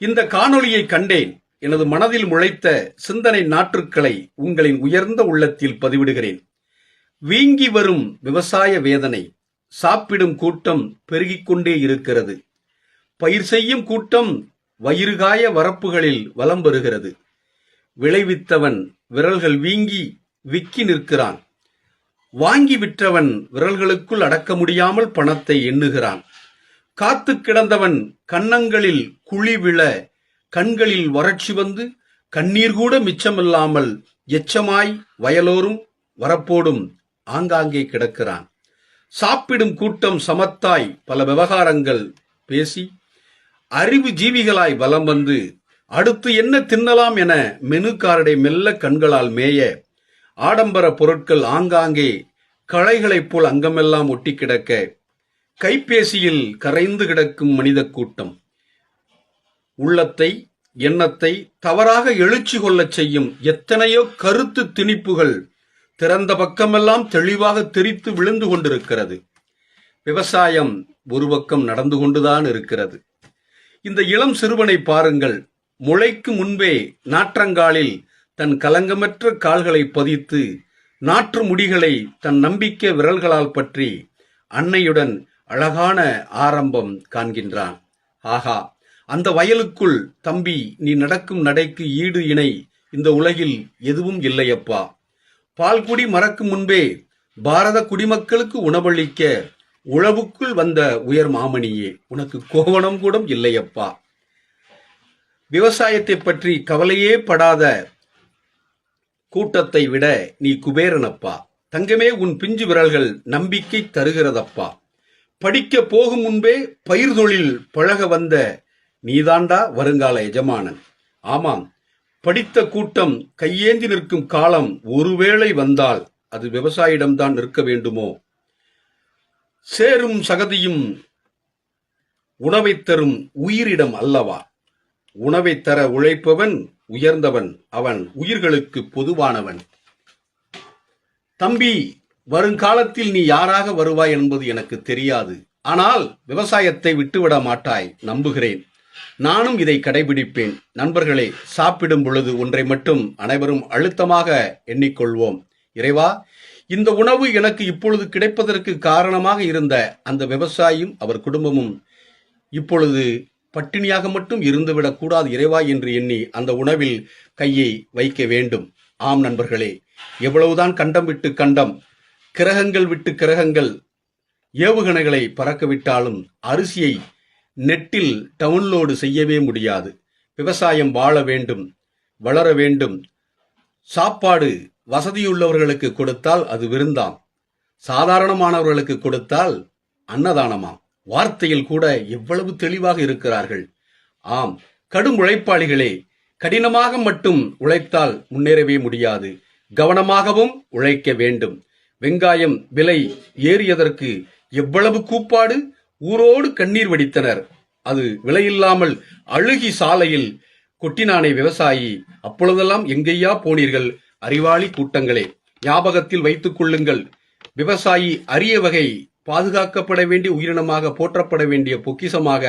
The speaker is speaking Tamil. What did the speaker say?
இந்த காணொளியை கண்டேன். எனது மனதில் முளைத்த சிந்தனை நாற்றுக்களை உங்களின் உயர்ந்த உள்ளத்தில் பதிவிடுகிறேன். வீங்கி வரும் விவசாய வேதனை. சாப்பிடும் கூட்டம் பெருகிக் கொண்டே இருக்கிறது. பயிர் செய்யும் கூட்டம் வயிறுகாய வரப்புகளில் வலம் வருகிறது. விளைவித்தவன் விரல்கள் வீங்கி விக்கி நிற்கிறான். வாங்கி விற்றவன் விரல்களுக்குள் அடக்க முடியாமல் பணத்தை எண்ணுகிறான். காத்து கிடந்தவன் கன்னங்களில் குழி விழ, கண்களில் வறட்சி வந்து, கண்ணீர் கூட மிச்சமில்லாமல் எச்சமாய் வயலோரும் வரப்போடும் ஆங்காங்கே கிடக்கிறான். சாப்பிடும் கூட்டம் சமத்தாய் பல விவகாரங்கள் பேசி, அறிவு ஜீவிகளாய் வலம் வந்து, அடுத்து என்ன தின்னலாம் என மெனு கார்டை மெல்ல கண்களால் மேய, ஆடம்பர பொருட்கள் ஆங்காங்கே களைகளைப் போல் அங்கமெல்லாம் ஒட்டி கிடக்க, கைபேசியில் கரைந்து கிடக்கும் மனித கூட்டம். உள்ளத்தை, எண்ணத்தை தவறாக எழுச்சி கொள்ளச் செய்யும் எத்தனையோ கருத்து திணிப்புகள் திறந்த பக்கமெல்லாம் தெளிவாக தெரித்து விழுந்து கொண்டிருக்கிறது. விவசாயம் ஒரு பக்கம் நடந்து கொண்டுதான் இருக்கிறது. இந்த இளம் சிறுவனை பாருங்கள். முளைக்கு முன்பே நாற்றங்காலில் தன் கலங்கமற்ற கால்களை பதித்து, நாற்று முடிகளை தன் நம்பிக்கை விரல்களால் பற்றி அன்னையுடன் அழகான ஆரம்பம் காண்கின்றான். ஆகா, அந்த வயலுக்குள் தம்பி, நீ நடக்கும் நடைக்கு ஈடு இணை இந்த உலகில் எதுவும் இல்லையப்பா. பால்குடி மறக்கும் முன்பே பாரத குடிமக்களுக்கு உணவளிக்க உழவுக்குள் வந்த உயர் மாமணியே, உனக்கு கோவணம் கூட இல்லையப்பா. விவசாயத்தை பற்றி கவலையே படாத கூட்டத்தை விட நீ குபேரனப்பா. தங்கமே, உன் பிஞ்சு விரல்கள் நம்பிக்கை தருகிறதப்பா. படிக்க போகும் முன்பே பயிர் தொழில் பழக வந்த நீதாண்டா வருங்கால எஜமானன். ஆமாம், படித்த கூட்டம் கையேந்தி நிற்கும் காலம் ஒருவேளை வந்தால் அது விவசாயிடம்தான் நிற்க வேண்டுமோ? சேரும் சகதியும் உணவை தரும் உயிரிடம் அல்லவா? உணவை தர உழைப்பவன் உயர்ந்தவன், அவன் உயிர்களுக்கு பொதுவானவன். தம்பி, வருங்காலத்தில் நீ யாராக வருவாய் என்பது எனக்கு தெரியாது. ஆனால் விவசாயத்தை விட்டுவிட மாட்டாய், நம்புகிறேன். நானும் இதை கடைபிடிப்பேன். நண்பர்களே, சாப்பிடும் பொழுது ஒன்றை மட்டும் அனைவரும் அழுத்தமாக எண்ணிக்கொள்வோம். இறைவா, இந்த உணவு எனக்கு இப்பொழுது கிடைப்பதற்கு காரணமாக இருந்த அந்த விவசாயியும் அவர் குடும்பமும் இப்பொழுது பட்டினியாக மட்டும் இருந்துவிடக் கூடாது இறைவா என்று எண்ணி அந்த உணவில் கையை வைக்க வேண்டும். ஆம் நண்பர்களே, எவ்வளவுதான் கண்டம் விட்டு கண்டம், கிரகங்கள் விட்டு கிரகங்கள் ஏவுகணைகளை பறக்கவிட்டாலும் அரிசியை நெட்டில் டவுன்லோடு செய்யவே முடியாது. விவசாயம் வாழ வேண்டும், வளர வேண்டும். சாப்பாடு வசதியுள்ளவர்களுக்கு கொடுத்தால் அது விருந்தாம், சாதாரணமானவர்களுக்கு கொடுத்தால் அன்னதானமாம். வார்த்தையில் கூட எவ்வளவு தெளிவாக இருக்கிறார்கள். ஆம், கடும் உழைப்பாளிகளே, கடினமாக மட்டும் உழைத்தால் முன்னேறவே முடியாது. கவனமாகவும் உழைக்க வேண்டும். வெங்காயம் விலை ஏறியதற்கு எவ்வளவு கூப்பாடு, ஊரோடு கண்ணீர் வடித்தனர். அது விலையில்லாமல் அழுகி சாலையில் கொட்டினானே விவசாயி. அப்பொழுதெல்லாம் எங்கேயா போனீர்கள் அறிவாளி கூட்டங்களே? ஞாபகத்தில் வைத்துக் கொள்ளுங்கள், விவசாயி அரிய வகை பாதுகாக்கப்பட வேண்டிய உயிரினமாக, போற்றப்பட வேண்டிய பொக்கிஷமாக